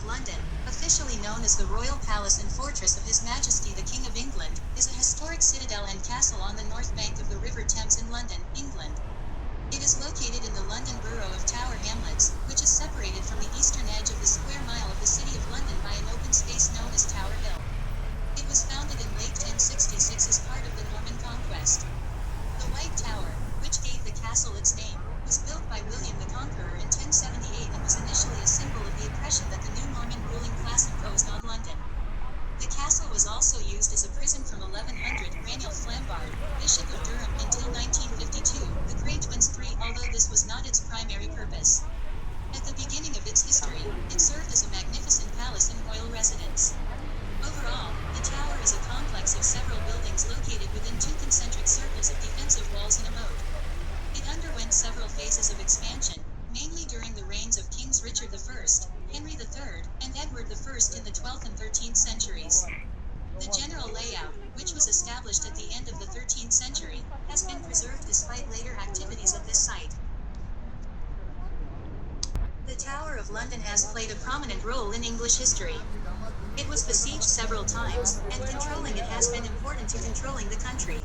of London, officially known as the Royal Palace and Fortress of His Majesty the King of England, is a historic citadel and castle on the north bank of the River Thames in London, England. It is located in the London Borough of Tower Hamlets, which is separated from the eastern edge of the square mile of the City of London by an open space known as Tower Hill. It was founded in late 1066 as part of the Norman Conquest. The White Tower, which gave the castle its name, was built by William the Conqueror in 1078 and was initially a symbol of the oppression that the new Norman ruling class imposed on London. The castle was also used as a prison from 1100 Ranulph Flambard, Bishop of Durham until 1952, the Great Twins III, although this was not its primary purpose. At the beginning of its history, it served as a magnificent palace and royal residence. Overall, the tower is a complex of several buildings located within two concentric circles of defensive walls and a moat. It underwent several phases of expansion, mainly during the reigns of Kings Richard I, Henry III, and Edward I in the 12th and 13th centuries. The general layout, which was established at the end of the 13th century, has been preserved despite later activities at this site. The Tower of London has played a prominent role in English history. It was besieged several times, and controlling it has been important to controlling the country.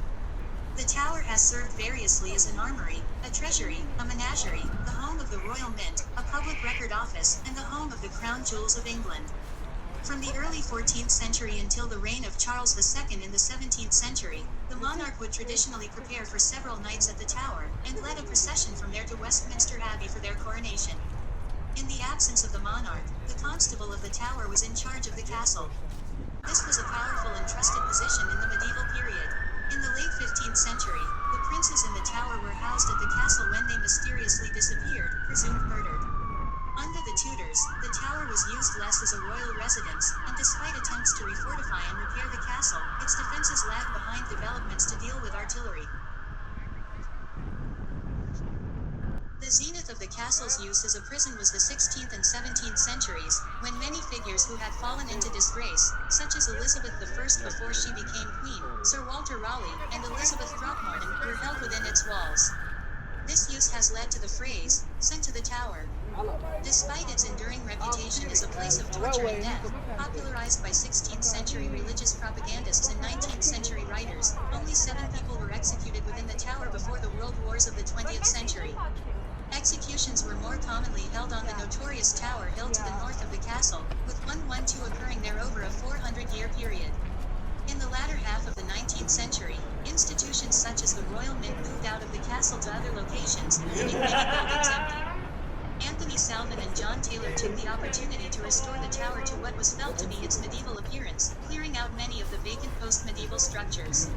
The tower has served variously as an armory, a treasury, a menagerie, the home of the Royal Mint, a public record office, and the home of the crown jewels of England. From the early 14th century until the reign of Charles II in the 17th century, the monarch would traditionally prepare for several nights at the tower, and led a procession from there to Westminster Abbey for their coronation. In the absence of the monarch, the constable of the tower was in charge of the castle. This was a powerful and trusted position in the medieval period. In the late 15th century, the princes in the tower were housed at the castle when they mysteriously disappeared, presumed murdered. Under the Tudors, the tower was used less as a royal residence, and despite attempts to refortify and repair the castle, its defenses lagged behind developments to deal with artillery. The zenith of the castle's use as a prison was the 16th and 17th centuries, when many figures who had fallen into disgrace, such as Elizabeth I before she became queen, Sir Walter Raleigh, and Elizabeth Throckmorton, were held within its walls. This use has led to the phrase, "sent to the tower." Despite its enduring reputation as a place of torture and death, popularized by 16th century religious propagandists and 19th century writers, only 7 people were executed within the tower before the world wars of the 20th century. Executions were more commonly held on the notorious Tower Hill to the north of the castle, with 112 occurring there over a 400-year period. In the latter half of the 19th century, institutions such as the Royal Mint moved out of the castle to other locations, leaving many buildings empty. Anthony Salvin and John Taylor took the opportunity to restore the tower to what was felt to be its medieval appearance, clearing out many of the vacant post-medieval structures.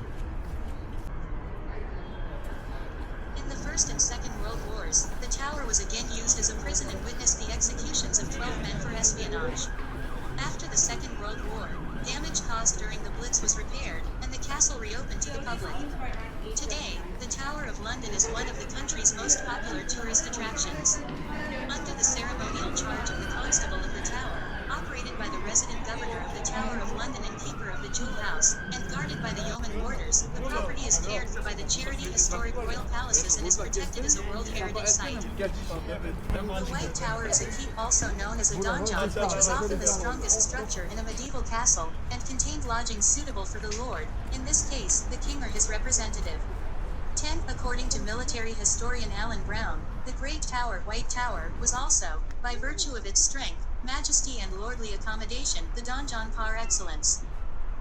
In the First and Second World Wars, the tower was again used as a prison and witnessed the executions of 12 men for espionage. After the Second World War, damage caused during the Blitz was repaired, and the castle reopened to the public. Today, the Tower of London is one of the country's most popular tourist attractions. Under the ceremonial charge of the Constable of the Tower, operated by the resident governor of the Tower of London and keeper of the Jewel House, and guarded by the yeoman warders, the property is cared for by the charity Historic Royal Palaces and is protected as a World Heritage Site. The White Tower is a keep also known as a donjon, which was often the strongest structure in a medieval castle, and contained lodgings suitable for the lord, in this case, the king or his representative. 10. According to military historian Alan Brown, the Great Tower, White Tower, was also, by virtue of its strength, majesty and lordly accommodation, the donjon par excellence.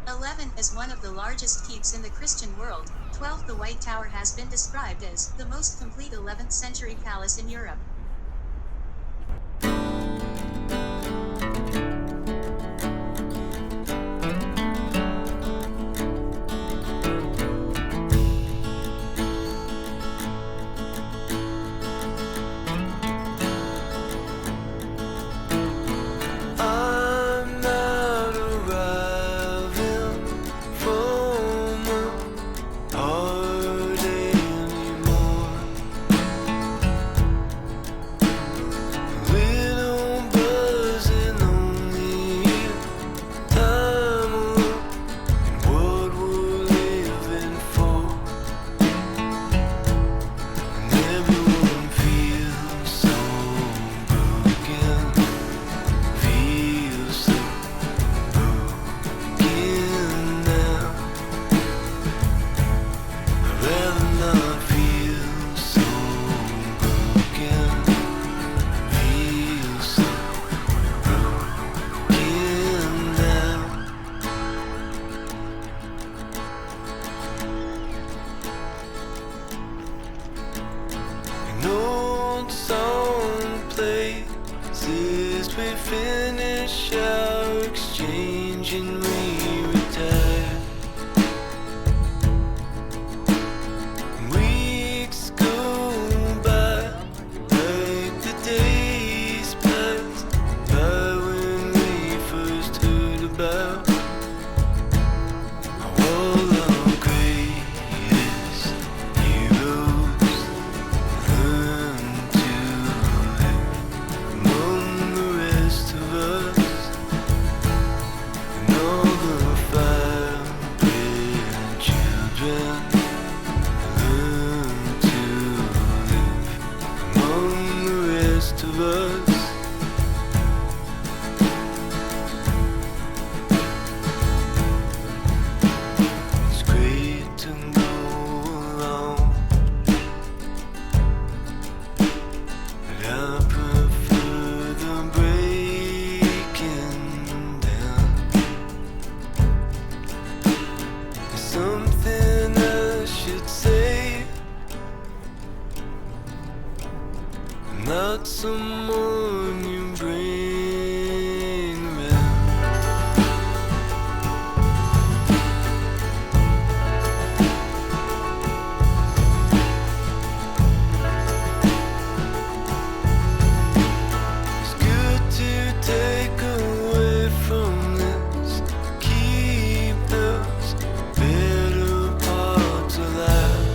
11. As one of the largest keeps in the Christian world, 12. The White Tower has been described as the most complete 11th century palace in Europe. we finish our exchange and we retire. Weeks go by like the days passed by when we first heard about all our greatest heroes learn to live among the rest of us, and all the fire-bred children learn to live among the rest of us. It's great to go alone, but I prefer the breaking down. There's something I should say, not someone you bring around. It's good to take away from this, keep those better parts alive.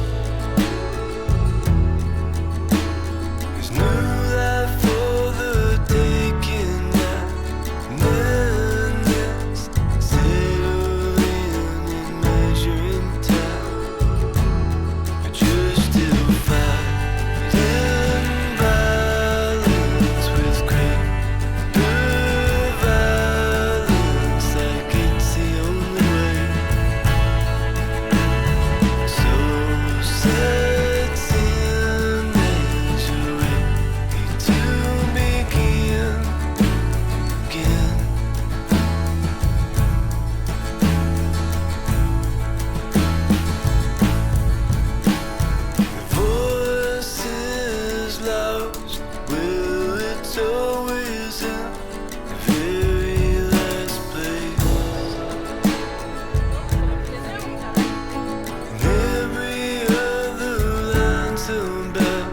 There's no life for the taking now, none that's settling and measuring time. But you're still fighting violence with greater violence, like it's the only way. So sets in as you're ready to begin again. The voice is lost, well, it's always in the very last place. And every other line's about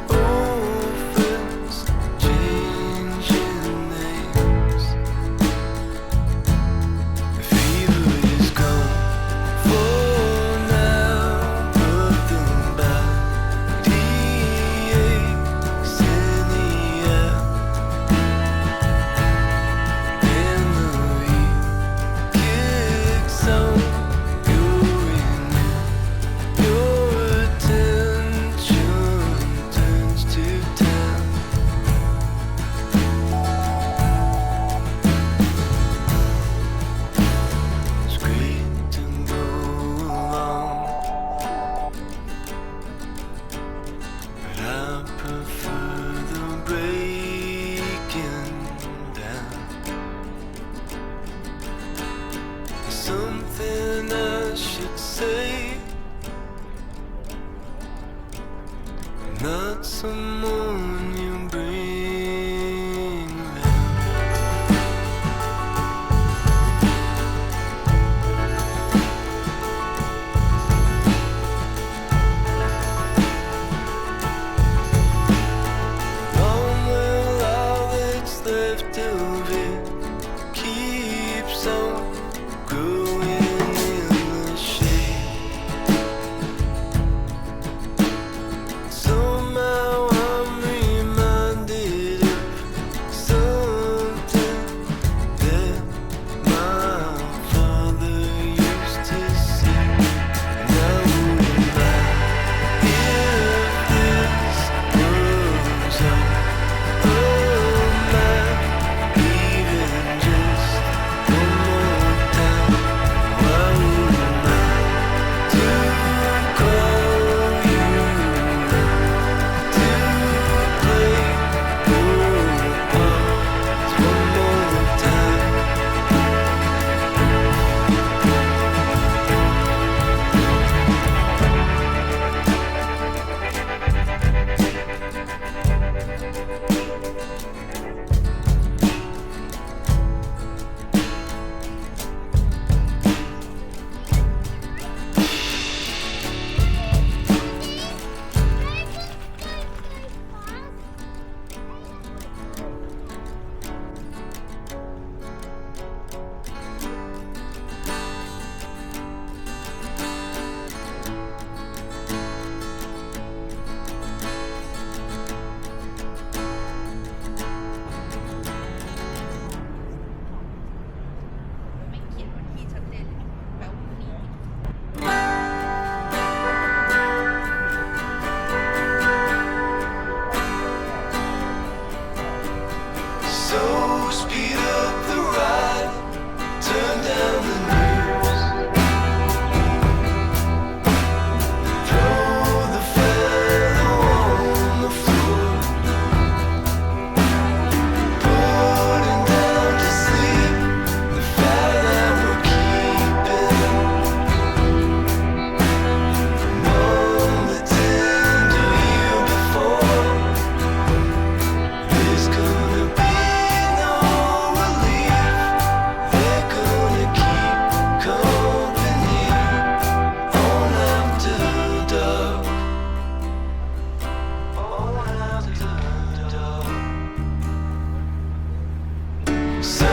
orphans changing names. The fever is gone for now, but the body aches anyhow, and the heat kicks on. You're in it, your attention turns to town. It's great to go along, but I prefer the breaking down. There's something I should say, not someone you bring around. Long will all that's left of it keeps on growing in the shade. Somehow I'm reminded of something that my father used to say, and I wouldn't mind if this was all of my speed up the ride, turn down the news, throw the feather on the floor, putting down to sleep the fire that we're keeping. Numb the tender year before. There's gonna be no relief. They're gonna keep company on after dark. On after dark. So